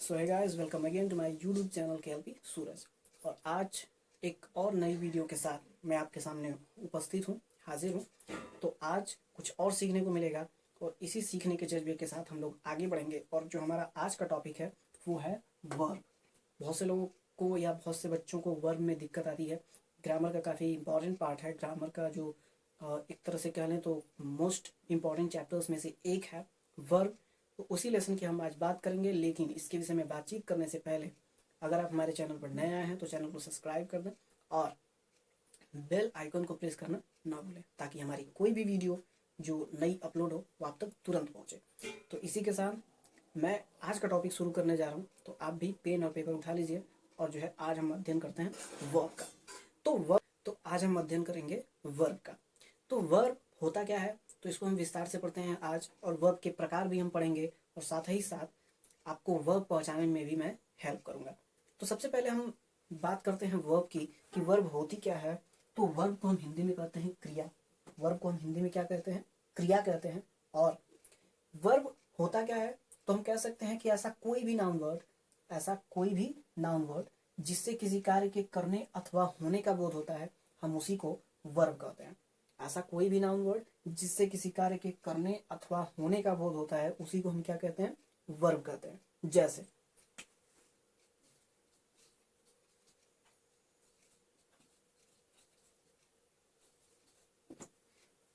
So hi guys, welcome again to my YouTube channel KLP Suraj. और आज एक और नई वीडियो के साथ मैं आपके सामने उपस्थित हूँ, हाजिर हूँ। तो आज कुछ और सीखने को मिलेगा और इसी सीखने के जज्बे के साथ हम लोग आगे बढ़ेंगे। और जो हमारा आज का टॉपिक है वो है वर्ब। बहुत से लोगों को या बहुत से बच्चों को वर्ब में दिक्कत आती है। ग्रामर का काफ़ी इंपॉर्टेंट पार्ट है। ग्रामर का जो एक तरह से कह लें तो मोस्ट इम्पॉर्टेंट चैप्टर्स में से एक है वर्ब। तो उसी लेसन की हम आज बात करेंगे, लेकिन इसके विषय में बातचीत करने से पहले अगर आप हमारे चैनल पर नए आए हैं तो चैनल को सब्सक्राइब कर दें और बेल आइकन को प्रेस करना ना भूलें, ताकि हमारी कोई भी वीडियो जो नई अपलोड हो वो आप तक तुरंत पहुंचे। तो इसी के साथ मैं आज का टॉपिक शुरू करने जा रहा हूं, तो आप भी पेन और पेपर उठा लीजिए। और जो है आज हम अध्ययन करते हैं वर्ब का। तो आज हम अध्ययन करेंगे वर्ब का। तो वर्ब होता क्या है, तो इसको हम विस्तार से पढ़ते हैं आज। और वर्ब के प्रकार भी हम पढ़ेंगे और साथ ही साथ आपको वर्ब पहुंचाने में भी मैं हेल्प करूंगा। तो सबसे पहले हम बात करते हैं वर्ब की कि वर्ब होती क्या है। तो वर्ब को हम हिंदी में कहते हैं क्रिया। वर्ब को हम हिंदी में क्या कहते हैं? क्रिया कहते हैं। और वर्ब होता क्या है, तो हम कह सकते हैं कि ऐसा कोई भी नाउन वर्ड जिससे किसी कार्य के करने अथवा होने का बोध होता है, हम उसी को वर्ब कहते हैं। ऐसा कोई भी नाउन वर्ड जिससे किसी कार्य के करने अथवा होने का बोध होता है, उसी को हम क्या कहते हैं? वर्ब कहते हैं। जैसे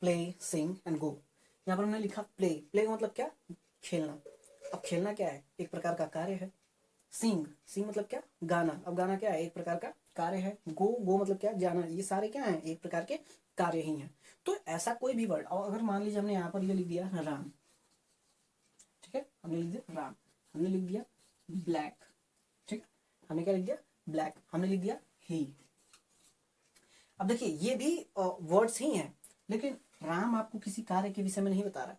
प्ले, सिंग एंड गो। यहाँ पर हमने लिखा प्ले। प्ले का मतलब क्या? खेलना। अब खेलना क्या है? एक प्रकार का कार्य है। सिंग, सिंग मतलब क्या? गाना। अब गाना क्या है? एक प्रकार का कार्य है। गो, गो मतलब क्या? जाना। ये सारे क्या हैं? एक प्रकार के कार्य ही हैं। तो ऐसा कोई भी वर्ड, और अगर मान लीजिए हमने यहाँ पर ये लिख दिया राम, ठीक है, हमने लिख दिया राम, हमने लिख दिया ब्लैक, ठीक है, हमने क्या लिख दिया? ब्लैक। हमने लिख दिया ही। अब देखिए ये भी वर्ड्स ही हैं, लेकिन राम आपको किसी कार्य के विषय में नहीं बता रहा।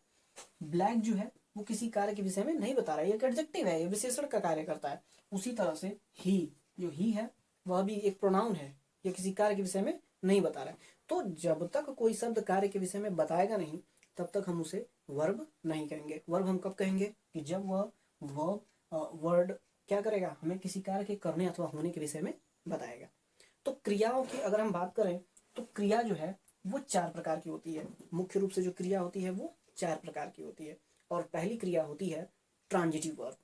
ब्लैक जो है वो किसी कार्य के विषय में नहीं बता रहा है, ये एक एडजेक्टिव है, ये विशेषण का कार्य करता है। उसी तरह से ही, जो ही है वह भी एक प्रोनाउन है, ये किसी कार्य के विषय में नहीं बता रहा है। तो जब तक कोई शब्द कार्य के विषय में बताएगा नहीं, तब तक हम उसे वर्ब नहीं कहेंगे। वर्ब हम कब कहेंगे? कि जब वह वर्ड क्या करेगा? हमें किसी कार्य के करने अथवा होने के विषय में बताएगा। तो क्रियाओं की अगर हम बात करें, तो क्रिया जो है वो 4 प्रकार की होती है। मुख्य रूप से जो क्रिया होती है वो 4 प्रकार की होती है। और पहली क्रिया होती है ट्रांजिटिव वर्ब।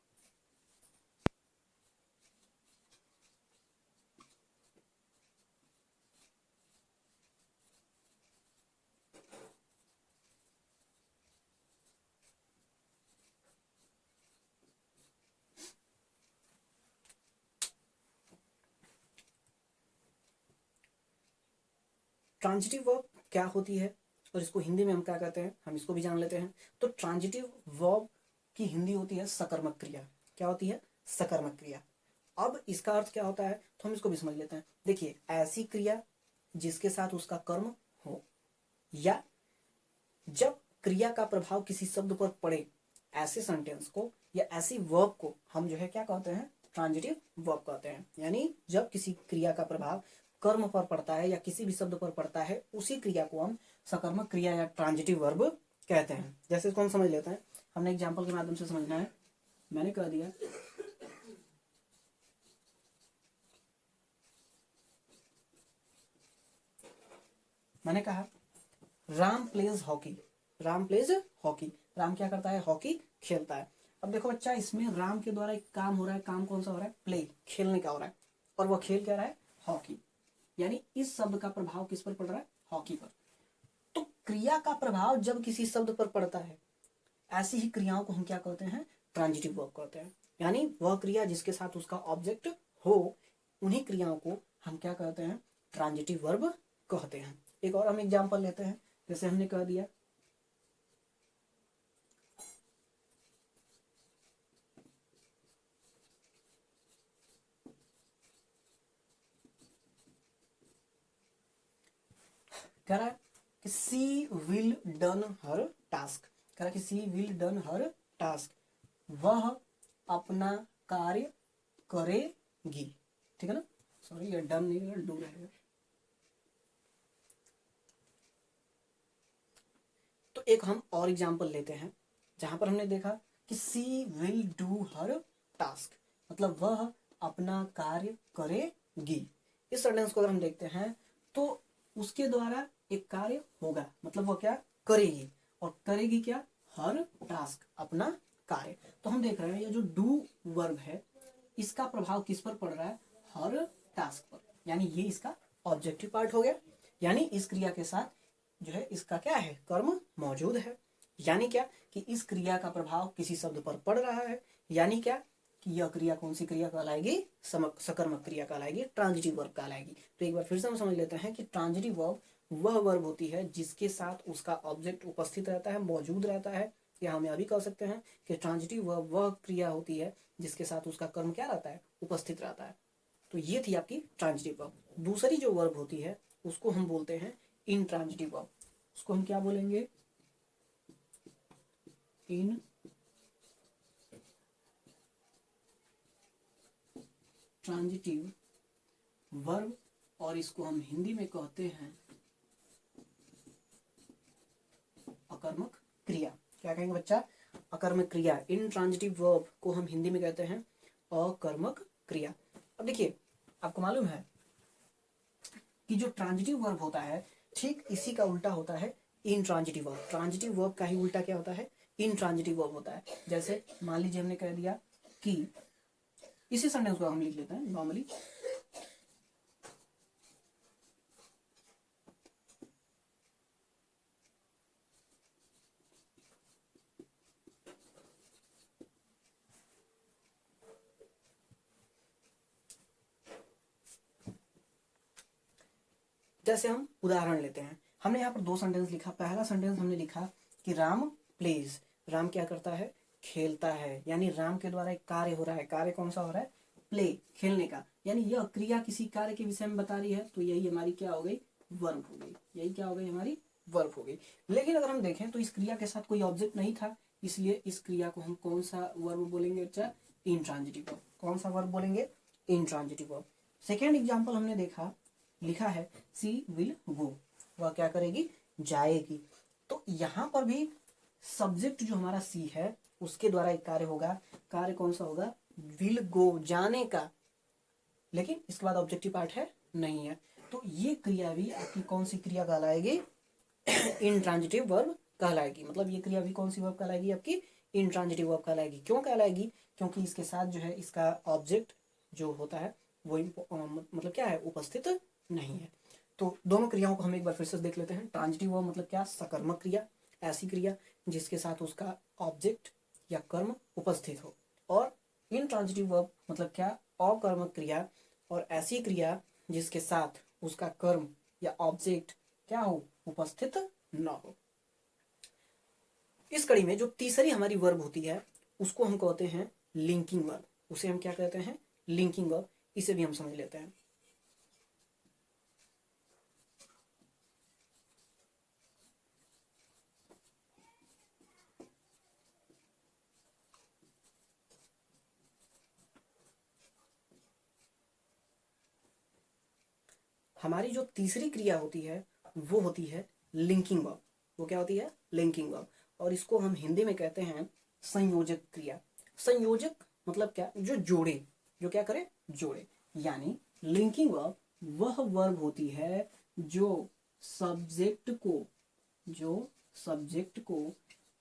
ट्रांजिटिव वर्ब क्या होती है और इसको हिंदी में हम क्या कहते हैं, हम इसको भी जान लेते हैं। तो ट्रांजिटिव वर्ब की हिंदी होती है सकर्मक क्रिया। क्या होती है? सकर्मक क्रिया। अब इसका अर्थ क्या होता है, तो हम इसको भी समझ लेते हैं। देखिए, ऐसी क्रिया जिसके साथ उसका कर्म हो, या जब क्रिया का प्रभाव किसी शब्द पर पड़े, ऐसे सेंटेंस को या ऐसी वर्ब को हम जो है क्या कहते हैं? ट्रांजिटिव वर्ब कहते हैं। यानी जब किसी क्रिया का प्रभाव कर्म पर पड़ता है या किसी भी शब्द पर पड़ता है, उसी क्रिया को हम सकर्मक क्रिया या ट्रांजिटिव वर्ब कहते हैं। जैसे इसको हम समझ लेते हैं, हमने एग्जाम्पल के माध्यम से समझना है। मैंने कह दिया मैंने कहा Ram pledge hockey. Ram pledge hockey. Ram क्या करता है? हॉकी खेलता है। अब देखो बच्चा, इसमें राम के द्वारा एक काम हो रहा है। काम कौन सा हो रहा है? प्ले, खेलने का हो रहा है। और वह खेल क्या रहा है? हॉकी। यानी इस शब्द का प्रभाव किस पर पड़ रहा है? हॉकी पर। तो क्रिया का प्रभाव जब किसी शब्द पर पड़ता है, ऐसी ही क्रियाओं को हम क्या कहते हैं? ट्रांजिटिव वर्ब कहते हैं। यानी वह क्रिया जिसके साथ उसका ऑब्जेक्ट हो, उन्हीं क्रियाओं को हम क्या कहते हैं? ट्रांजिटिव वर्ब कहते हैं। एक और हम एग्जाम्पल लेते हैं। जैसे हमने कह दिया कह रहा है कि सी विल डन हर टास्क। कह रहा है कि सी विल डन हर टास्क, वह अपना कार्य करेगी। ठीक है ना? सॉरी, ये डन नहीं रहेगा, डू रहेगा। तो एक हम और एग्जाम्पल लेते हैं, जहां पर हमने देखा कि सी विल डू हर टास्क, मतलब वह अपना कार्य करेगी। इस सेंटेंस को अगर हम देखते हैं तो उसके द्वारा एक कार्य होगा, मतलब वह क्या करेगी, और करेगी क्या, हर टास्क, अपना कार्य। तो हम देख रहे हैं ये जो डू वर्ब है इसका प्रभाव किस पर पड़ रहा है, हर टास्क पर, यानी ये इसका ऑब्जेक्टिव पार्ट हो गया। यानी इस क्रिया के साथ जो है इसका क्या है, कर्म मौजूद है। यानी क्या कि इस क्रिया का प्रभाव किसी शब्द पर पड़ रहा है। यानी क्या कि यह क्रिया कौन सी क्रिया कहलाएगी, सकर्मक क्रिया कहलाएगी, ट्रांजिटिव वर्ब कहलाएगी। तो एक बार फिर से हम समझ लेते हैं कि ट्रांजिटिव वर्ब वह वर्ब होती है जिसके साथ उसका ऑब्जेक्ट उपस्थित रहता है, मौजूद रहता है। या हम यह भी कह सकते हैं कि ट्रांजिटिव वर्ब वह क्रिया होती है जिसके साथ उसका कर्म क्या रहता है, उपस्थित रहता है। तो ये थी आपकी ट्रांजिटिव वर्ब। दूसरी जो वर्ब होती है उसको हम बोलते हैं इनट्रांजिटिव वर्ब। उसको हम क्या बोलेंगे, इन ट्रांजिटिव वर्ब, और इसको हम हिंदी में कहते हैं अकर्मक क्रिया। क्या कहेंगे बच्चा, अकर्मक क्रिया। इनट्रांजिटिव वर्ब को हम हिंदी में कहते हैं अकर्मक क्रिया। अब देखिए आपको मालूम है कि जो ट्रांजिटिव वर्ब होता है ठीक इसी का उल्टा होता है इनट्रांजिटिव वर्ब। ट्रांजिटिव वर्ब का ही उल्टा क्या होता है, इनट्रांजिटिव वर्ब होता है। जैसे मान लीजिए हमने कह दिया कि, इसी सेंटेंस को हम लिख लेते हैं नॉर्मली, जैसे हम उदाहरण लेते हैं। हमने यहाँ पर दो सेंटेंस लिखा। पहला सेंटेंस हमने लिखा कि राम प्लेज, राम क्या करता है, खेलता है। यानी राम के द्वारा एक कार्य हो रहा है। कार्य कौन सा हो रहा है, प्ले, खेलने का। यानी यह क्रिया किसी कार्य के विषय में बता रही है, तो यही हमारी क्या हो गई, वर्ब हो गई। यही क्या हो गई, हमारी वर्ब हो गई। लेकिन अगर हम देखें तो इस क्रिया के साथ कोई ऑब्जेक्ट नहीं था, इसलिए इस क्रिया को हम कौन सा वर्ब बोलेंगे बच्चा, इनट्रांजिटिव वर्ब। कौन सा वर्ब बोलेंगे, इनट्रांजिटिव वर्ब। सेकेंड एग्जाम्पल हमने देखा, लिखा है सी विल गो, वह क्या करेगी, जाएगी। तो यहाँ पर भी सब्जेक्ट जो हमारा सी है उसके द्वारा एक कार्य होगा। कार्य कौन सा होगा, विल गो, जाने का। लेकिन इसके बाद ऑब्जेक्टिव पार्ट है, नहीं है। तो ये क्रिया भी आपकी कौन सी क्रिया कहलाएगी, इनट्रांजिटिव वर्ब कहलाएगी। मतलब ये क्रिया भी कौन सी वर्ब कहलाएगी, आपकी इनट्रांजिटिव वर्ब कहलाएगी। क्यों कहलाएगी, क्योंकि इसके साथ जो है इसका ऑब्जेक्ट जो होता है वो मतलब क्या है, उपस्थित नहीं है। तो दोनों क्रियाओं को हम एक बार फिर से देख लेते हैं। ट्रांजिटिव वर्ब मतलब क्या, सकर्मक क्रिया, ऐसी क्रिया जिसके साथ उसका ऑब्जेक्ट या कर्म उपस्थित हो। और इनट्रांजिटिव वर्ब मतलब क्या, अकर्मक क्रिया, और ऐसी क्रिया जिसके साथ उसका कर्म या ऑब्जेक्ट क्या हो, उपस्थित न हो। इस कड़ी में जो तीसरी हमारी वर्ब होती है उसको हम कहते हैं लिंकिंग वर्ब। उसे हम क्या कहते हैं, लिंकिंग वर्ब। इसे भी हम समझ लेते हैं। हमारी जो तीसरी क्रिया होती है वो होती है लिंकिंग वर्ब। वो क्या होती है, लिंकिंग वर्ब। और इसको हम हिंदी में कहते हैं संयोजक क्रिया। संयोजक मतलब क्या, जो जोड़े, जो क्या करे, जोड़े। यानी लिंकिंग वर्ब वह वर्ब होती है जो सब्जेक्ट को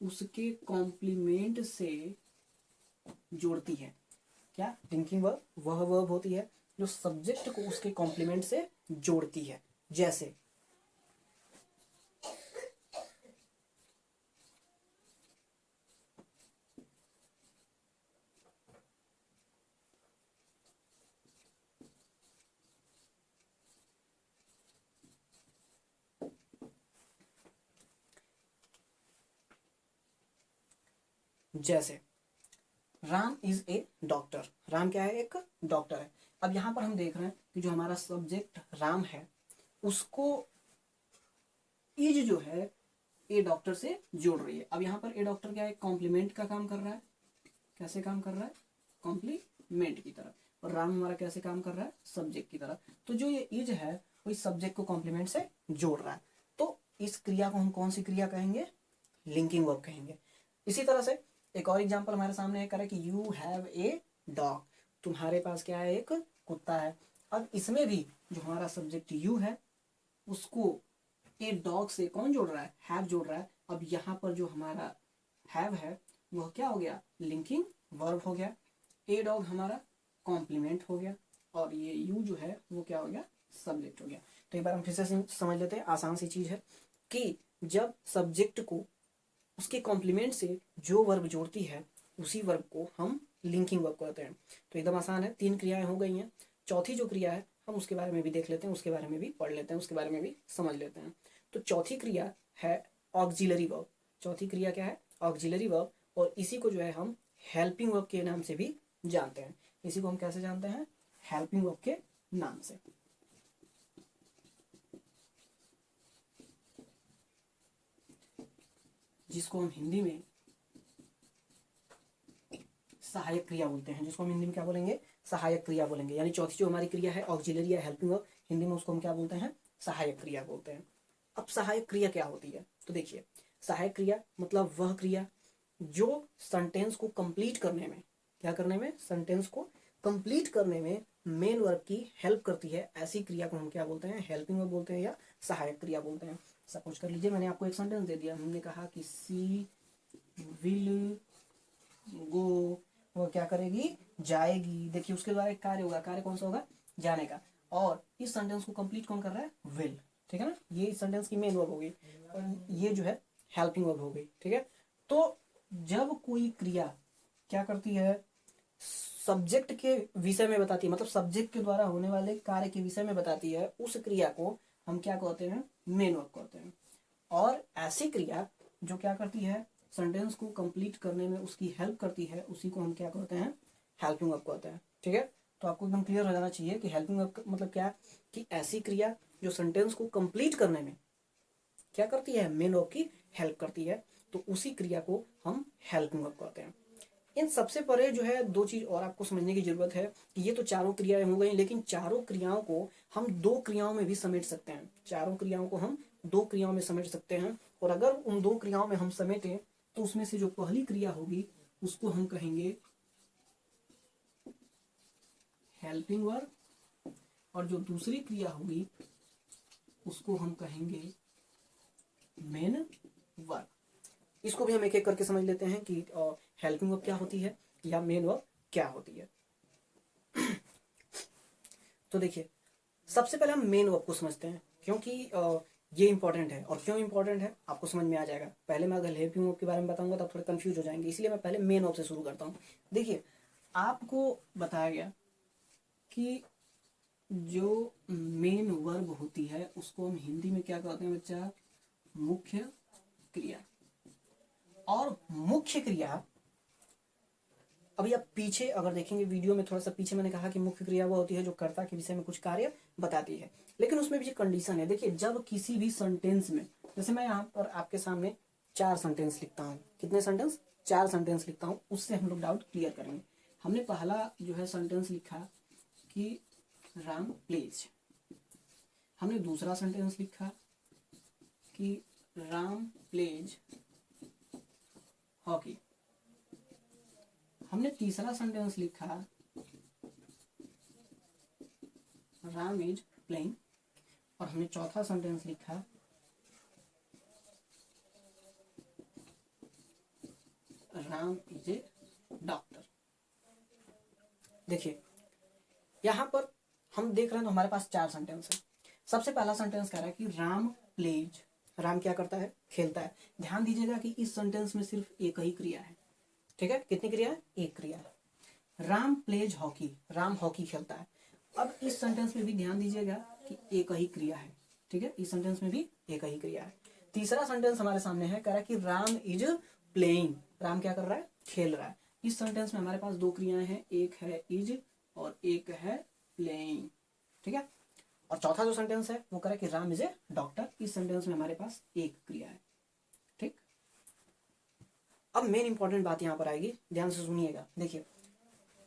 उसके कॉम्प्लीमेंट से जोड़ती है। क्या, लिंकिंग वर्ब वह वर्ब होती है जो सब्जेक्ट को उसके कॉम्प्लीमेंट से जोड़ती है। जैसे जैसे Ram is a doctor. Ram क्या है, एक डॉक्टर है। अब यहाँ पर हम देख रहे हैं कि जो हमारा सब्जेक्ट राम है उसको इज जो है ए डॉक्टर से जोड़ रही है। अब यहाँ पर ए डॉक्टर क्या है, कॉम्प्लीमेंट का काम कर रहा है। कैसे काम कर रहा है, कॉम्प्लीमेंट की तरह। और राम हमारा कैसे काम कर रहा है, सब्जेक्ट की तरह। तो जो ये इज है वो इस सब्जेक्ट को कॉम्प्लीमेंट से जोड़ रहा है। तो इस क्रिया को हम कौन सी क्रिया कहेंगे, लिंकिंग वर्ब कहेंगे। इसी तरह से एक और एग्जांपल हमारे सामने है, करे कि यू हैव ए डॉग। तुम्हारे पास क्या है, एक कुत्ता है। अब इसमें भी जो हमारा सब्जेक्ट यू है उसको ए डॉग से कौन जोड़ रहा है, हैव जोड़ रहा है। अब यहाँ पर जो हमारा हैव है वह क्या हो गया, लिंकिंग वर्ब हो गया। ए डॉग हमारा कॉम्प्लीमेंट हो गया और ये यू जो है वो क्या हो गया, सब्जेक्ट हो गया। तो एक बार हम फिर से समझ लेते हैं, आसान सी चीज है कि जब सब्जेक्ट को उसके कॉम्प्लीमेंट से जो वर्ब जोड़ती है उसी वर्ब को हम लिंकिंग वर्ब कहते हैं। तो एकदम आसान है, 3 क्रियाएं हो गई हैं। चौथी जो क्रिया है हम उसके बारे में भी देख लेते हैं, उसके बारे में भी पढ़ लेते हैं, उसके बारे में भी समझ लेते हैं। तो चौथी क्रिया है ऑक्सिलरी वर्ब। चौथी क्रिया क्या है, ऑक्सिलरी वर्ब। और इसी को जो है हम हेल्पिंग वर्ब के नाम से भी जानते हैं। इसी को हम कैसे जानते हैं, हेल्पिंग वर्ब के नाम से। जिसको हम हिंदी में सहायक क्रिया बोलते हैं, जिसको हम हिंदी में क्या बोलेंगे, सहायक क्रिया बोलेंगे। यानी चौथी जो हमारी क्रिया है ऑक्सिलरी या हेल्पिंग वर्ब, हिंदी में उसको हम क्या बोलते हैं, सहायक क्रिया बोलते हैं। अब सहायक क्रिया क्या होती है, तो देखिए सहायक क्रिया मतलब वह क्रिया जो सेंटेंस को कंप्लीट करने में, क्या करने में, सेंटेंस को कंप्लीट करने में मेन वर्ब की हेल्प करती है। ऐसी क्रिया को हम क्या बोलते हैं, हेल्पिंग वर्ब बोलते हैं या सहायक क्रिया बोलते हैं। सपोज कर लीजिए मैंने आपको एक सेंटेंस दे दिया, हमने कहा कि सी विल गो, वो क्या करेगी, जाएगी। देखिए उसके द्वारा एक कार्य होगा, कार्य कौन सा होगा, जाने का। और इस सेंटेंस को कंप्लीट कौन कर रहा है, विल, ठीक है ना। ये इस सेंटेंस की मेन वर्ब हो गई और ये जो है हेल्पिंग वर्ब हो गई, ठीक है। तो जब कोई क्रिया क्या करती है, सब्जेक्ट के विषय में बताती है, मतलब सब्जेक्ट के द्वारा होने वाले कार्य के विषय में बताती है, उस क्रिया को हम क्या कहते हैं, मेन वर्ब कहते हैं। और ऐसी क्रिया जो क्या करती है, सेंटेंस को कंप्लीट करने में उसकी हेल्प करती है, उसी को हम क्या कहते हैं, हेल्पिंग वर्ब कहते हैं, ठीक है। तो आपको एकदम क्लियर हो जाना चाहिए कि हेल्पिंग वर्ब मतलब क्या, कि ऐसी क्रिया जो सेंटेंस को कंप्लीट करने में क्या करती है, मेन वर्ब की हेल्प करती है, तो उसी क्रिया को हम हेल्पिंग वर्ब कहते हैं। इन सबसे परे जो है दो चीज और आपको समझने की जरूरत है कि ये तो चारों क्रियाएं हो गई, लेकिन चारों क्रियाओं को हम 2 क्रियाओं में भी समेट सकते हैं। चारों क्रियाओं को हम 2 क्रियाओं में समेट सकते हैं। और अगर उन 2 क्रियाओं में हम समेटें तो उसमें से जो पहली क्रिया होगी उसको हम कहेंगे हेल्पिंग वर्ब और जो दूसरी क्रिया होगी उसको हम कहेंगे मेन वर्ब। इसको भी हम एक एक करके समझ लेते हैं कि हेल्पिंग वर्ब क्या होती है या मेन वर्ब क्या होती है। तो देखिए सबसे पहले हम मेन वर्ब को समझते हैं, क्योंकि ये इंपॉर्टेंट है। और क्यों इंपॉर्टेंट है आपको समझ में आ जाएगा। पहले मैं अगर हेल्पिंग वर्ब के बारे में बताऊंगा तो आप थोड़े कंफ्यूज हो जाएंगे, इसलिए मैं पहले मेन वर्ब से शुरू करता हूँ। देखिए आपको बताया गया कि जो मेन वर्ब होती है उसको हम हिंदी में क्या कहते हैं बच्चा, मुख्य क्रिया। और मुख्य क्रिया, अभी आप पीछे अगर देखेंगे वीडियो में, थोड़ा सा पीछे मैंने कहा कि मुख्य क्रिया वो होती है जो कर्ता के विषय में कुछ कार्य बताती है, लेकिन उसमें भी कंडीशन है। देखिए जब किसी भी सेंटेंस में, जैसे मैं यहाँ पर आपके सामने 4 सेंटेंस लिखता हूँ, कितने सेंटेंस, 4 सेंटेंस लिखता हूँ, उससे हम लोग डाउट क्लियर करेंगे। हमने पहला जो है सेंटेंस लिखा कि राम प्लेज, हमने दूसरा सेंटेंस लिखा कि राम प्लेज हॉकी, हमने तीसरा सेंटेंस लिखा राम इज प्लेइंग, और हमने चौथा सेंटेंस लिखा राम इज ए डॉक्टर। देखिए यहां पर हम देख रहे हैं तो हमारे पास 4 सेंटेंस है। सबसे पहला सेंटेंस कह रहा है कि राम प्लेज, राम क्या करता है, खेलता है। ध्यान दीजिएगा कि इस सेंटेंस में सिर्फ एक ही क्रिया है, ठीक है। कितनी क्रिया है, एक क्रिया है। Ram pledge hockey, Ram hockey खेलता है। अब इस सेंटेंस में भी ध्यान दीजिएगा कि एक ही क्रिया है, ठीक है। इस सेंटेंस में भी एक ही क्रिया है। तीसरा सेंटेंस हमारे सामने है, कह रहा है कि राम इज प्लेइंग, राम क्या कर रहा है, खेल रहा है। इस सेंटेंस में हमारे पास 2 क्रियाएं हैं, एक है इज और एक है प्लेइंग, ठीक है। और चौथा जो सेंटेंस है वो कह रहा है कि राम इज ए डॉक्टर। इस सेंटेंस में हमारे पास एक क्रिया है, ठीक। अब मेन इंपॉर्टेंट बात यहां पर आएगी, ध्यान से सुनिएगा। देखिए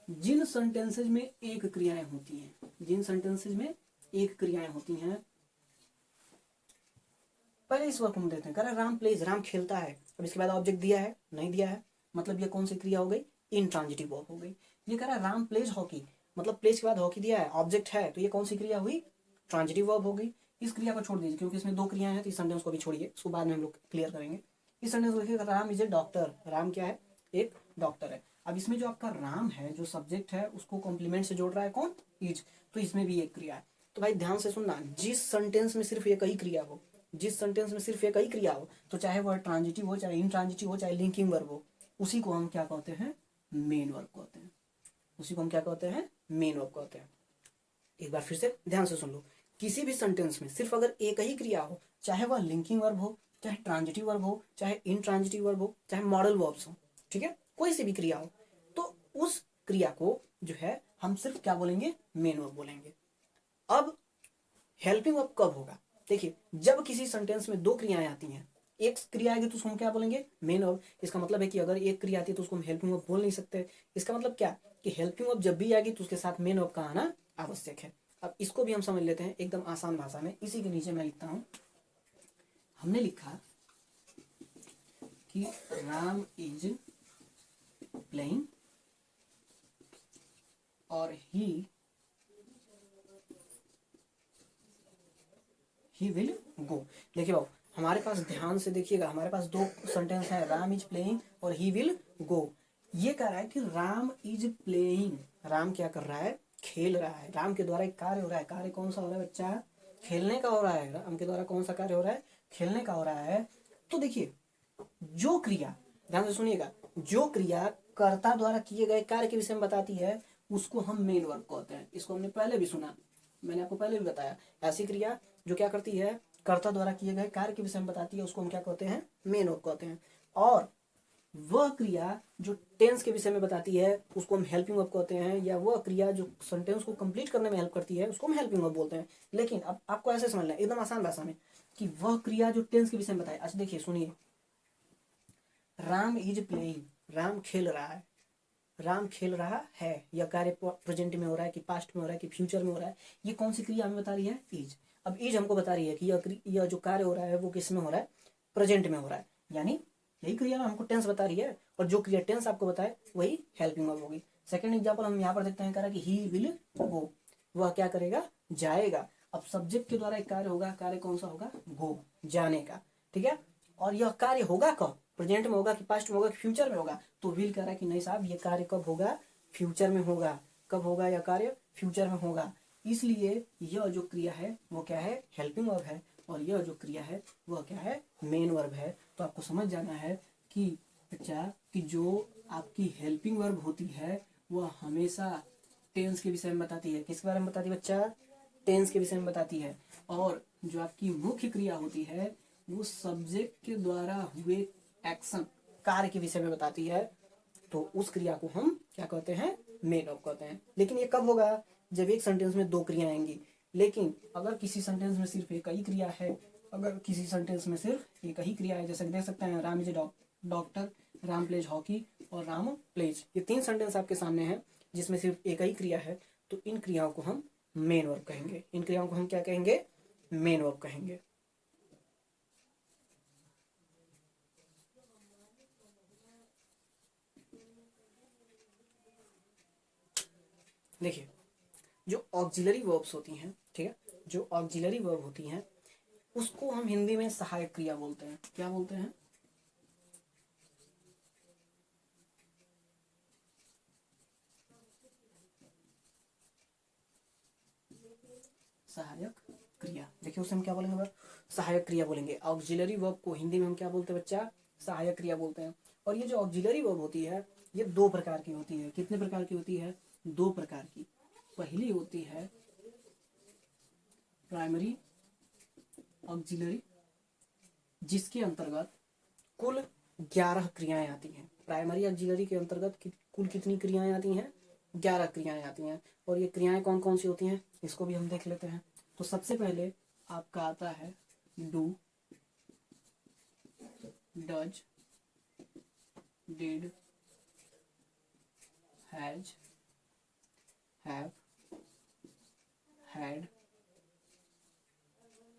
जिन सेंटेंसेज में एक क्रियाएं होती हैं, जिन सेंटेंसेज में एक क्रियाएं होती हैं, पहले इस वर्क को हम देखते हैं। कह रहा है राम प्लेज, राम खेलता है। अब इसके बाद ऑब्जेक्ट दिया है, नहीं दिया है, मतलब ये कौन सी क्रिया हो गई, इंट्रांजिटिव वर्ब हो गई। ये कह रहा है राम प्लेज हॉकी, मतलब प्लेज के बाद हॉकी दिया है, ऑब्जेक्ट है, तो ये कौन सी क्रिया हुई, ट्रांजिटिव वर्ब हो गई। इस क्रिया को छोड़ दीजिए क्योंकि इसमें दो क्रियाएं हैं, तो इस सेंटेंस को भी छोड़िए, उसको बाद में हम लोग क्लियर करेंगे। इस सेंटेंस को देखिएगा, Ram is a doctor, Ram क्या है, एक डॉक्टर है। अब इसमें जो आपका राम है, जो सब्जेक्ट है, उसको कॉम्प्लीमेंट से जोड़ रहा है कौन, इज, तो इसमें भी एक क्रिया है। तो भाई ध्यान से सुनना, जिस सेंटेंस में सिर्फ एक ही क्रिया हो, जिस सेंटेंस में सिर्फ एक ही क्रिया हो, तो चाहे वह ट्रांजिटिव हो, चाहे इनट्रांजिटिव हो, चाहे लिंकिंग वर्ब हो, उसी को हम क्या कहते हैं, मेन वर्ब कहते हैं। उसी को हम क्या कहते हैं, मेन वर्ब कहते हैं। एक बार फिर से ध्यान से सुन लो, किसी भी सेंटेंस में सिर्फ अगर एक ही क्रिया हो, चाहे वह लिंकिंग वर्ब हो, चाहे ट्रांजिटिव वर्ब हो, चाहे इनट्रांजिटिव वर्ब हो, चाहे मॉडल वर्ब्स हो, ठीक है, कोई सी भी क्रिया हो, तो उस क्रिया को जो है हम सिर्फ क्या बोलेंगे, मेन वर्ब बोलेंगे। अब हेल्पिंग वर्ब कब होगा, देखिए जब किसी सेंटेंस में दो क्रियाएं आती हैं, एक क्रिया आएगी तो उसको हम क्या बोलेंगे, मेन वर्ब। इसका मतलब है कि अगर एक क्रिया आती है तो उसको हम हेल्पिंग वर्ब बोल नहीं सकते। इसका मतलब क्या, कि हेल्पिंग वर्ब जब भी आएगी तो उसके साथ मेन वर्ब का आना आवश्यक है। अब इसको भी हम समझ लेते हैं एकदम आसान भाषा में। इसी के नीचे मैं लिखता हूं, हमने लिखा कि राम इज प्लेइंग और ही विल गो। देखिए बाबू, हमारे पास ध्यान से देखिएगा, हमारे पास दो सेंटेंस है, राम इज प्लेइंग और ही विल गो। ये कह रहा है कि राम इज प्लेइंग, राम क्या कर रहा है, खेल रहा है। राम के द्वारा एक कार्य हो रहा है, कार्य कौन सा हो रहा है बच्चा, खेलने का हो रहा है। राम के द्वारा कौन सा कार्य हो रहा है, खेलने का हो रहा है। तो देखिए जो क्रिया, ध्यान से सुनिएगा, जो क्रिया कर्ता द्वारा किए गए कार्य के विषय में बताती है उसको हम मेन वर्ब कहते हैं। इसको हमने पहले भी सुना, मैंने आपको पहले भी बताया, ऐसी क्रिया जो क्या करती है, कर्ता द्वारा किए गए कार्य के विषय में बताती है, उसको हम क्या कहते हैं, मेन वर्ब कहते हैं। और वह क्रिया जो टेंस के विषय में बताती है उसको हम हेल्पिंग वर्ब कहते हैं, या वह क्रिया जो सेंटेंस को कंप्लीट करने में हेल्प करती है उसको हम हेल्पिंग वर्ब बोलते हैं। लेकिन अब आपको ऐसे समझना है एकदम आसान भाषा में, कि वह क्रिया जो टेंस के विषय में बताए। अच्छा देखिए सुनिए, राम इज प्लेइंग, राम खेल रहा है, राम खेल रहा है, यह कार्य प्रेजेंट में हो रहा है कि पास्ट में हो रहा है कि फ्यूचर में हो रहा है, ये कौन सी क्रिया हमें बता रही है, इज। अब इज हमको बता रही है कि यह जो कार्य हो रहा है वो किस में हो रहा है, प्रेजेंट में हो रहा है, यानी यही क्रिया हमको टेंस बता रही है, और जो क्रिया टेंस आपको बताए वही हेल्पिंग वर्ब होगी। सेकंड एग्जांपल हम यहाँ पर देखते हैं, कह रहा है कि ही विल गो, वह क्या करेगा, जाएगा। अब सब्जेक्ट के द्वारा एक कार्य होगा, कार्य कौन सा होगा, गो, जाने का, ठीक है। और यह कार्य होगा कब, प्रेजेंट में होगा कि पास्ट में होगा कि फ्यूचर में होगा, तो विल कह रहा है कि नहीं साहब ये कार्य कब होगा, फ्यूचर में होगा। कब होगा यह कार्य, फ्यूचर में होगा। इसलिए यह जो क्रिया है वो क्या है, हेल्पिंग वर्ब है, और यह जो क्रिया है वह क्या है, मेन वर्ब है। तो आपको समझ जाना है कि बच्चा, कि जो आपकी हेल्पिंग वर्ब होती है वह हमेशा टेंस के विषय में बताती है। किसके बारे में बताती है बच्चा, टेंस के विषय में बताती है। और जो आपकी मुख्य क्रिया होती है वो सब्जेक्ट के द्वारा हुए एक्शन, कार्य के विषय में बताती है। तो उस क्रिया को हम क्या कहते हैं, मेन वर्ब कहते हैं। लेकिन ये कब होगा, जब एक सेंटेंस में दो क्रिया आएंगी। लेकिन अगर किसी सेंटेंस में सिर्फ एक ही क्रिया है, अगर किसी सेंटेंस में सिर्फ एक ही क्रिया है, जैसे देख सकते हैं, Ram is a doctor, Ram pledge hockey और राम प्लेज, ये तीन सेंटेंस आपके सामने हैं जिसमें सिर्फ एक ही क्रिया है, तो इन क्रियाओं को हम मेन वर्ब कहेंगे। इन क्रियाओं को हम क्या कहेंगे, मेन वर्ब कहेंगे। देखिए जो ऑक्सिलरी वर्ब्स होती हैं, ठीक है, जो ऑक्सिलरी वर्ब होती हैं उसको हम हिंदी में सहायक क्रिया बोलते हैं। क्या बोलते हैं, सहायक क्रिया। देखिए उसे हम क्या बोलेंगे, सहायक क्रिया बोलेंगे। ऑक्सिलरी वर्ब को हिंदी में हम क्या बोलते हैं बच्चा, सहायक क्रिया बोलते हैं। और ये जो ऑक्सिलरी वर्ब होती है ये दो प्रकार की होती है। कितने प्रकार की होती है, दो प्रकार की। पहली होती है प्राइमरी ऑक्सिलरी, जिसके अंतर्गत कुल 11 क्रियाएं आती हैं। प्राइमरी ऑक्सिलरी के अंतर्गत कुल कितनी क्रियाएं आती हैं, 11 क्रियाएं आती हैं। और ये क्रियाएं कौन कौन सी होती हैं इसको भी हम देख लेते हैं। तो सबसे पहले आपका आता है do, does, did, has, have, had,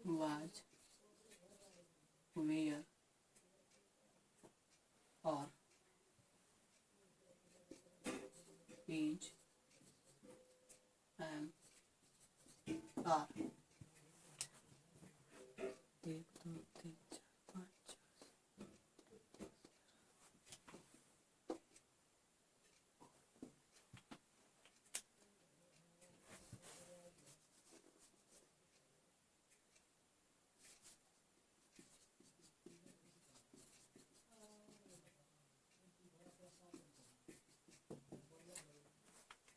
was, were और इज एम आर। 1 2 3 4 5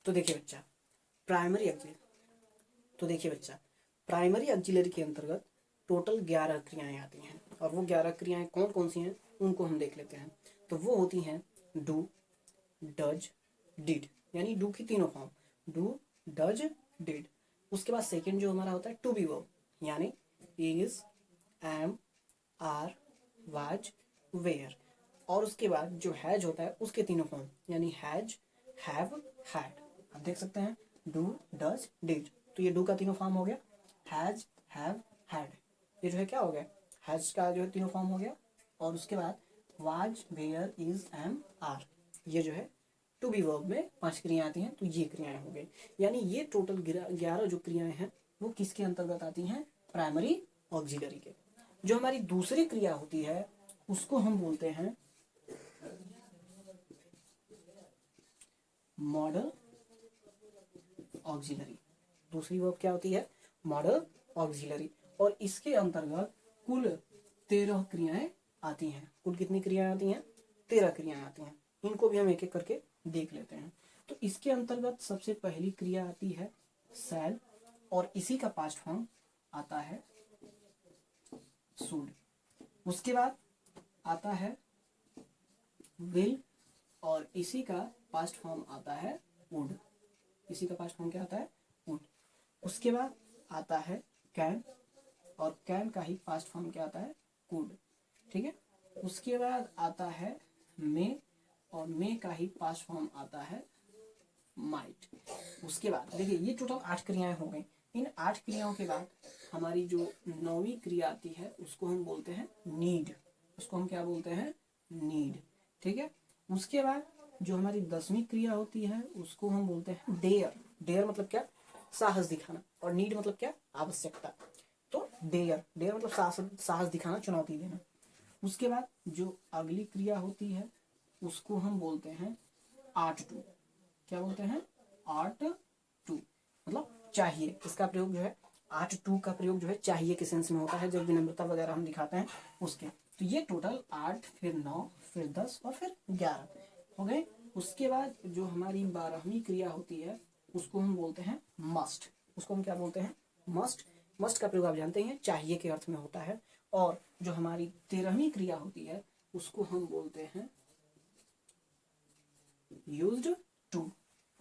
तो देखिए बच्चा, प्राइमरी ऑक्सिलरी के अंतर्गत टोटल 11 क्रियाएं आती हैं, और वो 11 क्रियाएं कौन कौन सी हैं उनको हम देख लेते हैं। तो वो होती हैं डू, डज, डिड, यानी डू की तीनों फॉर्म, डू, डज, डिड। उसके बाद सेकंड जो हमारा होता है टू बी वर्ब, यानी is, am, are, was, were. और उसके बाद जो हैज होता है उसके तीनों फॉर्म, यानी हैज, हैव, हैड। आप देख सकते हैं डू, डज, डिड, तो ये डू का तीनों फॉर्म हो गया, हैज, हैव, हैड। ये जो है क्या हो गया, हैज का जो है तीनों फॉर्म हो गया। और उसके बाद was, were, is, am, are, ये जो है टू बी वर्ब में 5 क्रियाएं आती हैं, तो ये क्रियाएं हो गई। यानी ये टोटल 11 जो क्रियाएं हैं वो किसके अंतर्गत आती हैं, प्राइमरी ऑक्सिलरी के। जो हमारी दूसरी क्रिया होती है उसको हम बोलते हैं मॉडल ऑक्सिलरी। दूसरी वर्ब क्या होती है, मॉडल ऑक्सिलरी। और इसके अंतर्गत कुल 13 क्रियाएं आती हैं। कुल कितनी क्रियाएं आती हैं, 13 क्रियाएं आती हैं। इनको भी हम एक एक करके देख लेते हैं। तो इसके अंतर्गत सबसे पहली क्रिया आती है शैल, और इसी का पास्ट फॉर्म आता है शुड। उसके बाद आता है विल, और इसी का पास्ट फॉर्म आता है वुड। इसी का पास्ट फॉर्म क्या आता है, वुड। उसके बाद आता है कैन, और कैन का ही पास्ट फॉर्म क्या आता है, कुड। ठीक है। उसके बाद आता है मे, और मे का ही पास्ट फॉर्म आता है माइट। उसके बाद देखिए ये टोटल 8 क्रियाएं हो गई। इन 8 क्रियाओं के बाद हमारी जो 9वीं क्रिया आती है उसको हम बोलते हैं नीड। उसको हम क्या बोलते हैं, नीड। ठीक है। उसके बाद जो हमारी 10वीं क्रिया होती है उसको हम बोलते हैं डेयर। डेयर मतलब क्या, साहस दिखाना, और नीड मतलब क्या, आवश्यकता। तो डेयर, डेयर मतलब साहस दिखाना, चुनौती देना। उसके बाद जो अगली क्रिया होती है उसको हम बोलते हैं आर्ट टू। क्या बोलते हैं, आर्ट टू, मतलब चाहिए। इसका प्रयोग जो है, आर्ट टू का प्रयोग जो है चाहिए के सेंस में होता है, जब विनम्रता वगैरह हम दिखाते हैं उसके। तो ये टोटल 8, फिर 9, फिर 10 और फिर 11 हो गए। उसके बाद जो हमारी 12वीं क्रिया होती है उसको हम बोलते हैं मस्ट। उसको हम क्या बोलते हैं, मस्ट। मस्ट का प्रयोग आप जानते हैं चाहिए के अर्थ में होता है। और जो हमारी 13वीं क्रिया होती है उसको हम बोलते हैं यूज्ड टू।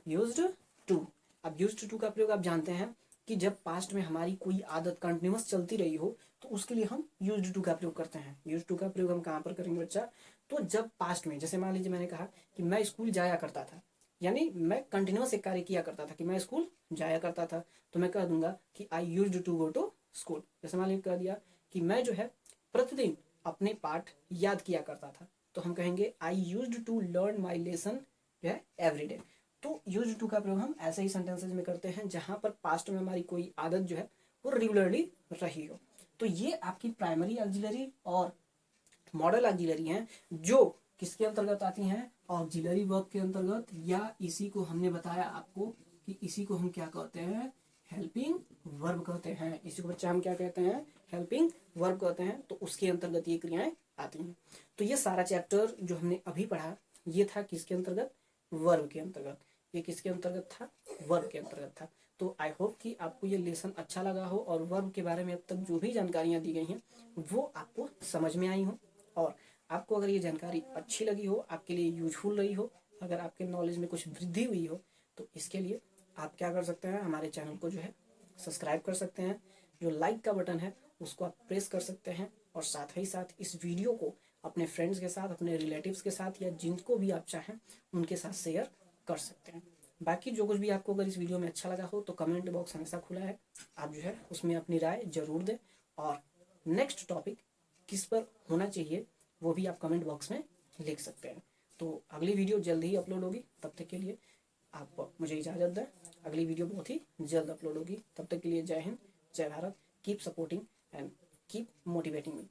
यूज्ड टू, अब यूज्ड टू का प्रयोग आप जानते हैं कि जब पास्ट में हमारी कोई आदत कंटिन्यूअस चलती रही हो तो उसके लिए हम यूज्ड टू का प्रयोग करते हैं। यूज्ड टू का प्रयोग हम कहाँ पर करेंगे बच्चा, तो जब पास्ट में, जैसे मान लीजिए मैंने कहा कि मैं स्कूल जाया करता था, यानी मैं कंटिन्यूअस एक कार्य किया करता था कि मैं स्कूल जाया करता था, तो मैं कह दूंगा कि I used to go to school. जैसे मान लीजिए कह दिया कि मैं जो है प्रतिदिन अपने पाठ याद किया करता था, तो हम कहेंगे I used to learn my lesson जो है एवरी डे। तो यूज टू का प्रयोग हम ऐसे ही सेंटेंसेज में करते हैं जहां पर पास्ट में हमारी कोई आदत जो है वो रेगुलरली रही हो। तो ये आपकी प्राइमरी ऑक्सिलरी और मॉडल ऑक्सिलरी हैं, जो किसके अंतर्गत आती हैं, ऑक्सिलरी वर्ब के अंतर्गत। या इसी को हमने बताया आपको कि इसी को हम क्या कहते हैं, हेल्पिंग वर्ब कहते हैं। इसी को बच्चा हम क्या कहते हैं, हेल्पिंग वर्ब कहते हैं। तो उसके अंतर्गत ये क्रियाएं आती हैं। तो ये सारा चैप्टर जो हमने अभी पढ़ा ये था किसके अंतर्गत, वर्ब के अंतर्गत। ये किसके अंतर्गत था, वर्ब के अंतर्गत था। तो आई होप कि आपको ये लेसन अच्छा लगा हो, और वर्ब के बारे में अब तक जो भी जानकारियां दी गई हैं वो आपको समझ में आई हो। और आपको अगर ये जानकारी अच्छी लगी हो, आपके लिए यूजफुल रही हो, अगर आपके नॉलेज में कुछ वृद्धि हुई हो, तो इसके लिए आप क्या कर सकते हैं, हमारे चैनल को जो है सब्सक्राइब कर सकते हैं। जो लाइक का बटन है उसको आप प्रेस कर सकते हैं, और साथ ही साथ इस वीडियो को अपने फ्रेंड्स के साथ, अपने रिलेटिव्स के साथ, या जिनको भी आप चाहें उनके साथ शेयर कर सकते हैं। बाकी जो कुछ भी आपको अगर इस वीडियो में अच्छा लगा हो तो कमेंट बॉक्स हमेशा खुला है, आप जो है उसमें अपनी राय जरूर दें। और नेक्स्ट टॉपिक किस पर होना चाहिए वो भी आप कमेंट बॉक्स में लिख सकते हैं। तो अगली वीडियो जल्द ही अपलोड होगी, तब तक के लिए आप मुझे इजाज़त दें। अगली वीडियो बहुत ही जल्द अपलोड होगी। तब तक के लिए जय हिंद, जय Bharat. Keep supporting and keep motivating me.